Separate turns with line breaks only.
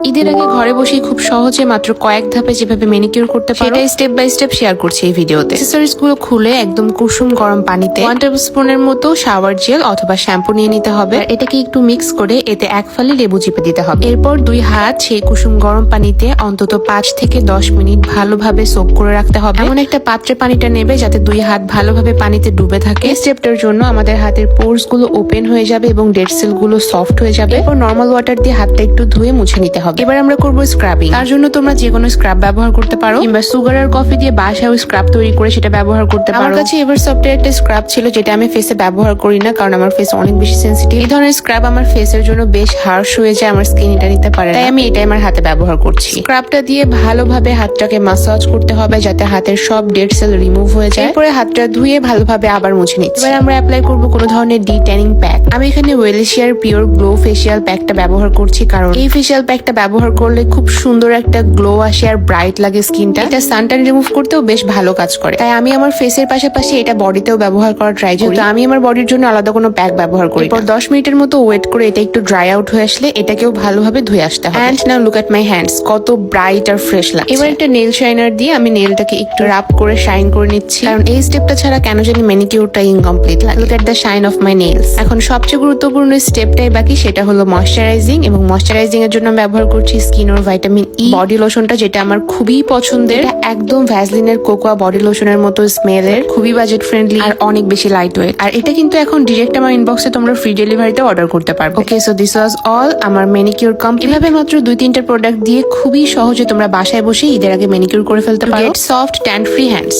ঈদের আগে ঘরে বসেই খুব সহজে মাত্র কয়েক ধাপে যেভাবে ম্যানিকিউর করতে পারো সেটাই স্টেপ বাই স্টেপ শেয়ার করছি এই ভিডিওতে। অ্যাক্সেসরিজ গুলো খুলে একদম কুসুম গরম পানিতে 1 টেবিলস্পুনের মতো শাওয়ার জেল অথবা শ্যাম্পু নিয়ে নিতে হবে। আর এটাকে একটু মিক্স করে এতে 1 ফালি লেবু চিপে দিতে হবে। এরপর 2 হাত সেই কুসুম গরম পানিতে অন্তত 5 থেকে 10 মিনিট ভালোভাবে সোক করে রাখতে হবে। এমন একটা পাত্রে পানিটা নেবে যাতে 2 হাত ভালোভাবে পানিতে ডুবে থাকে। এই স্টেপটার জন্য আমাদের হাতের পোরস গুলো ওপেন হয়ে যাবে এবং ডেড সেল গুলো সফট হয়ে যাবে। এরপর নর্মাল ওয়াটার দিয়ে হাতটা একটু ধুয়ে মুছে নিতে হবে। এবার আমরা করবো স্ক্রাবিং। তার জন্য তোমরা যে কোনো স্ক্রাব ব্যবহার করতে পারো কিংবা সুগার আর কফি দিয়ে বাসায় স্ক্রাব তৈরি করে সেটা ব্যবহার করতে পারো। আমার কাছে এভার সফটের একটা স্ক্রাব ছিল যেটা আমি ফেসে ব্যবহার করি না, কারণ আমার ফেস অনেক বেশি সেনসিটিভ। এই ধরনের স্ক্রাব আমার ফেসের জন্য বেশ হার্শ হয়ে যায়, আমার স্কিন এটা নিতে পারে, তাই আমি এটাই আমার হাতে ব্যবহার করছি। স্ক্রাবটা দিয়ে ভালোভাবে হাতটাকে মাসাজ করতে হবে যাতে হাতের সব ডেড সেল রিমুভ হয়ে যায়। এরপরে হাতটা ধুয়ে ভালোভাবে আবার মুছে নিচ্ছি। এবার আমরা অ্যাপ্লাই করবো কোনো ধরনের ডি ট্যানিং প্যাক। আমি এখানে ওয়েলশিয়ার পিওর গ্লো ফেসিয়াল প্যাকটা ব্যবহার করছি, কারণ এই ফেসিয়াল প্যাকটা ব্যবহার করলে খুব সুন্দর একটা গ্লো আসে আর ব্রাইট লাগে স্কিনটা। এটা সানটান রিমুভ করতেও বেশ ভালো কাজ করে, তাই আমি আমার ফেসের পাশাপাশি এটা বডিতেও ব্যবহার করার ট্রাই করি। আমি আমার বডির জন্য আলাদা কোনো প্যাক ব্যবহার করি। এরপর 10 মিনিটের মতো ওয়েট করে এটা একটু ড্রাই আউট হয়ে আসলে এটাকেও ভালোভাবে ধুয়ে আসতে হবে। And now look at my hands, কত ব্রাইট আর ফ্রেশ লাগছে। এবার একটা নেল শাইনার দিয়ে আমি নেলটাকে একটু রাব করে শাইন করে নিচ্ছি, কারণ এই স্টেপটা ছাড়া কেন জানি ম্যানিকিউরটা ইনকমপ্লিট লাগে। Look at the shine of my nails. এখন সবচেয়ে গুরুত্বপূর্ণ স্টেপটাই বাকি, সেটা হলো ময়শ্চারাইজিং। এবং ময়শ্চারাইজিং এর জন্য ব্যবহার করছি স্কিন ওর ভাইটামিন ই বডি লোশনটা, যেটা আমার খুবই পছন্দের। এটা একদম ভ্যাসলিনের কোকোয়া বডি লোশনের মতো স্মেলের, খুবই বাজেট ফ্রেন্ডলি আর অনেক বেশি লাইট ওয়েট। আর এটা কিন্তু এখন ডিরেক্ট আমার ইনবক্সে তোমরা ফ্রি ডেলিভারিতে অর্ডার করতে পারবে। ওকে, সো দিস ওয়াজ অল আমার ম্যানিকিউর কমপ্লিট। এভাবে মাত্র 2-3টা প্রোডাক্ট দিয়ে খুবই সহজে তোমরা বাসায় বসে ঈদের আগে ম্যানিকিউর করে ফেলতে পারো। Get soft tan free hands.